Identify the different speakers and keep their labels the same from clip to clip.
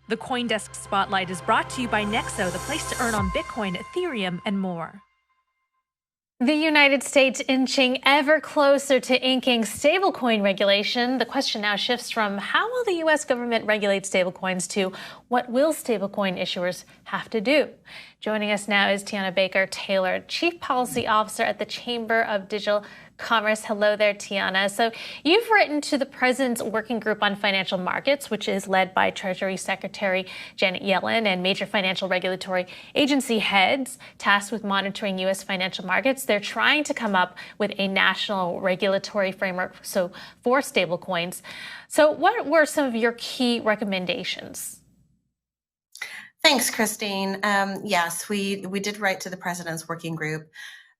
Speaker 1: The CoinDesk Spotlight is brought to you by Nexo, the place to earn on Bitcoin, Ethereum, and more.
Speaker 2: The United States inching ever closer to inking stablecoin regulation. The question now shifts from how will the U.S. government regulate stablecoins to what will stablecoin issuers have to do? Joining us now is Teana Baker-Taylor, Chief Policy Officer at the Chamber of Digital Commerce. Hello there, Teana. So you've written to the President's Working Group on Financial Markets, which is led by Treasury Secretary Janet Yellen and major financial regulatory agency heads tasked with monitoring U.S. financial markets. They're trying to come up with a national regulatory framework for stablecoins. So what were some of your key recommendations?
Speaker 3: Thanks, Christine. Yes, we did write to the President's Working Group.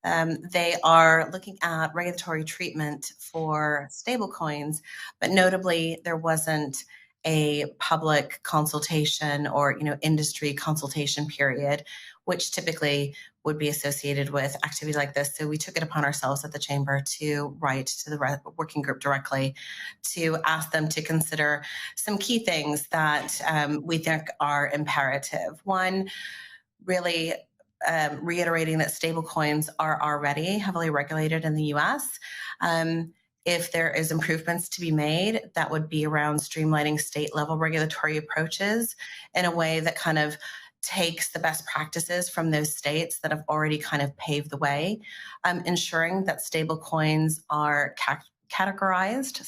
Speaker 3: They are looking at regulatory treatment for stablecoins, but notably there wasn't a public consultation or industry consultation period, which typically would be associated with activity like this. So we took it upon ourselves at the Chamber to write to the working group directly to ask them to consider some key things that we think are imperative. One, really reiterating that stablecoins are already heavily regulated in the U.S. If there is improvements to be made, that would be around streamlining state-level regulatory approaches in a way that kind of takes the best practices from those states that have already kind of paved the way, ensuring that stablecoins are categorized,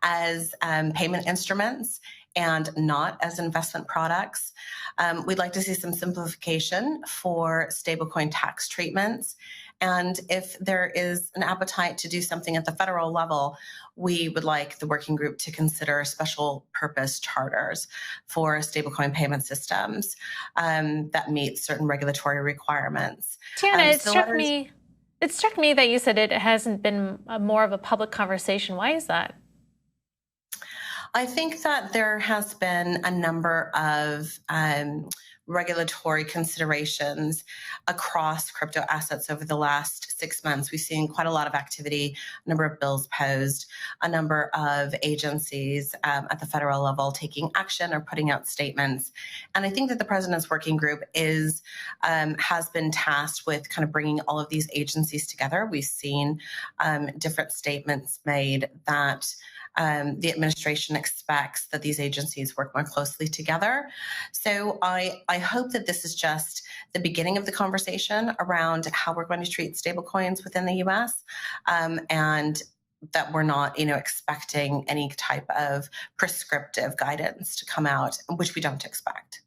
Speaker 3: as payment instruments and not as investment products. We'd like to see some simplification for stablecoin tax treatments. And if there is an appetite to do something at the federal level, we would like the working group to consider special purpose charters for stablecoin payment systems that meet certain regulatory requirements.
Speaker 2: Teana, it struck me that you said it hasn't been more of a public conversation. Why is that?
Speaker 3: I think that there has been a number of regulatory considerations across crypto assets over the last 6 months. We've seen quite a lot of activity, a number of bills posed, a number of agencies at the federal level taking action or putting out statements. And I think that the President's Working Group has been tasked with kind of bringing all of these agencies together. We've seen different statements made that the administration expects that these agencies work more closely together. So I hope that this is just the beginning of the conversation around how we're going to treat stablecoins within the U.S. And that we're not, expecting any type of prescriptive guidance to come out, which we don't expect.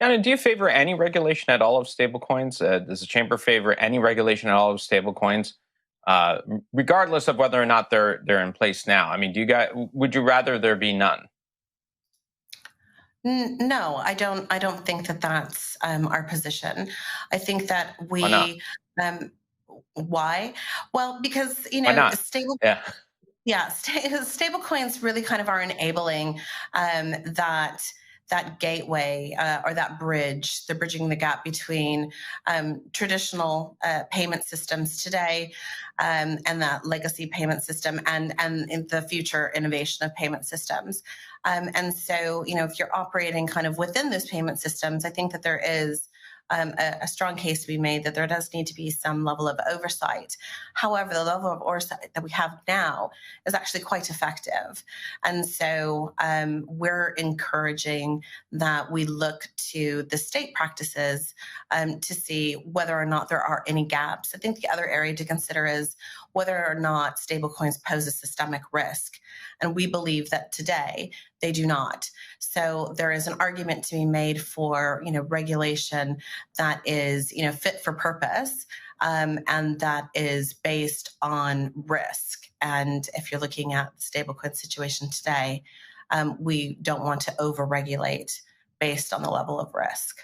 Speaker 4: Teana, do you favor any regulation at all of stablecoins? Does the Chamber favor any regulation at all of stablecoins? Regardless of whether or not they're in place now. I mean, would you rather there be none?
Speaker 3: No, I don't think that that's our position. I think that we.
Speaker 4: Why not?
Speaker 3: Why? Well, because
Speaker 4: Why not?
Speaker 3: Stablecoins really kind of are enabling that gateway or that bridge. They're bridging the gap between traditional payment systems today and that legacy payment system and in the future innovation of payment systems. And so, if you're operating kind of within those payment systems, I think that there is a strong case to be made that there does need to be some level of oversight. However, the level of oversight that we have now is actually quite effective. And so we're encouraging that we look to the state practices to see whether or not there are any gaps. I think the other area to consider is whether or not stablecoins pose a systemic risk. And we believe that today they do not. So there is an argument to be made for, regulation that is, fit for purpose and that is based on risk. And if you're looking at the stablecoin situation today, we don't want to overregulate based on the level of risk.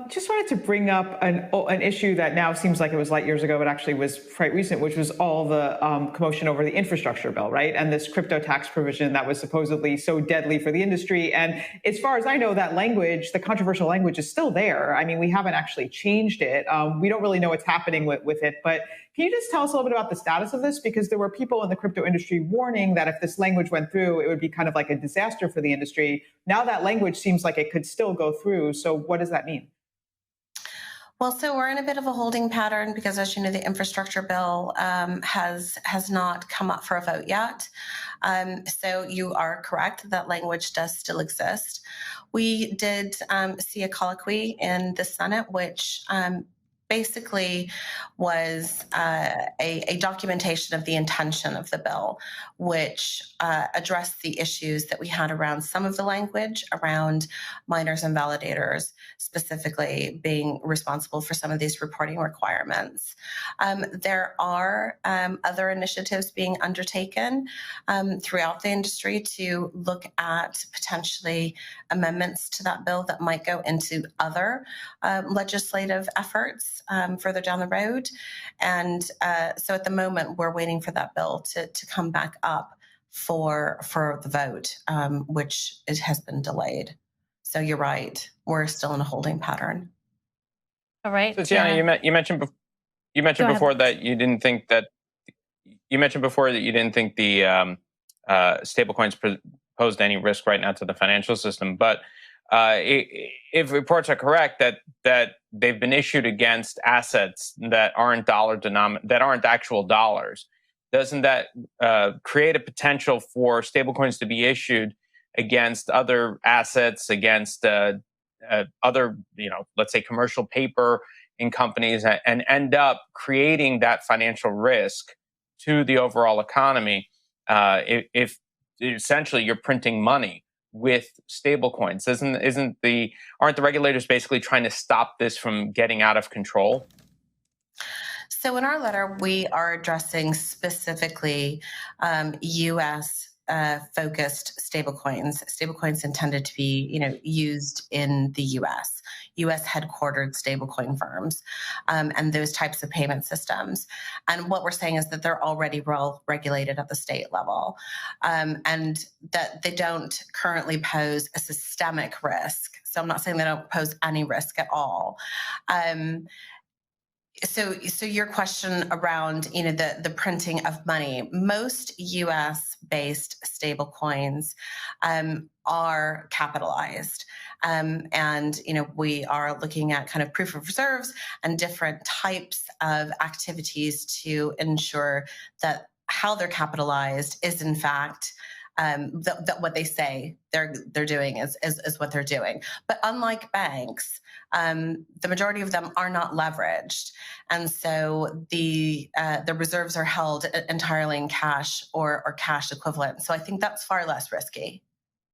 Speaker 5: Just wanted to bring up an issue that now seems like it was light years ago, but actually was quite recent, which was all the commotion over the infrastructure bill, right? And this crypto tax provision that was supposedly so deadly for the industry. And as far as I know, that language, the controversial language, is still there. I mean, we haven't actually changed it. We don't really know what's happening with it. But Can you just tell us a little bit about the status of this? Because there were people in the crypto industry warning that if this language went through, it would be kind of like a disaster for the industry. Now that language seems like it could still go through. So what does that mean?
Speaker 3: Well, so we're in a bit of a holding pattern because, as you know, the infrastructure bill has not come up for a vote yet. So you are correct that language does still exist. We did see a colloquy in the Senate, which basically was a documentation of the intention of the bill, which addressed the issues that we had around some of the language around miners and validators, specifically being responsible for some of these reporting requirements. There are other initiatives being undertaken throughout the industry to look at potentially amendments to that bill that might go into other legislative efforts further down the road. And so at the moment, we're waiting for that bill to come back up for the vote, which it has been delayed. So you're right. We're still in a holding pattern.
Speaker 2: All right.
Speaker 4: So Teana, you mentioned before that you didn't think that the stablecoins posed any risk right now to the financial system, but if reports are correct that they've been issued against assets that aren't that aren't actual dollars, doesn't that create a potential for stablecoins to be issued against other assets, against other, let's say commercial paper in companies, and end up creating that financial risk to the overall economy if essentially you're printing money with stablecoins? Aren't the regulators basically trying to stop this from getting out of control?
Speaker 3: So in our letter, we are addressing specifically U.S. Focused stablecoins intended to be, used in the U.S. headquartered stablecoin firms, and those types of payment systems. And what we're saying is that they're already well regulated at the state level, and that they don't currently pose a systemic risk. So I'm not saying they don't pose any risk at all. So your question around, the printing of money, most U.S.-based stablecoins are capitalized. And, we are looking at kind of proof of reserves and different types of activities to ensure that how they're capitalized is in fact that what they say they're doing is what they're doing. But unlike banks, the majority of them are not leveraged, and so the reserves are held entirely in cash or cash equivalent. So I think that's far less risky.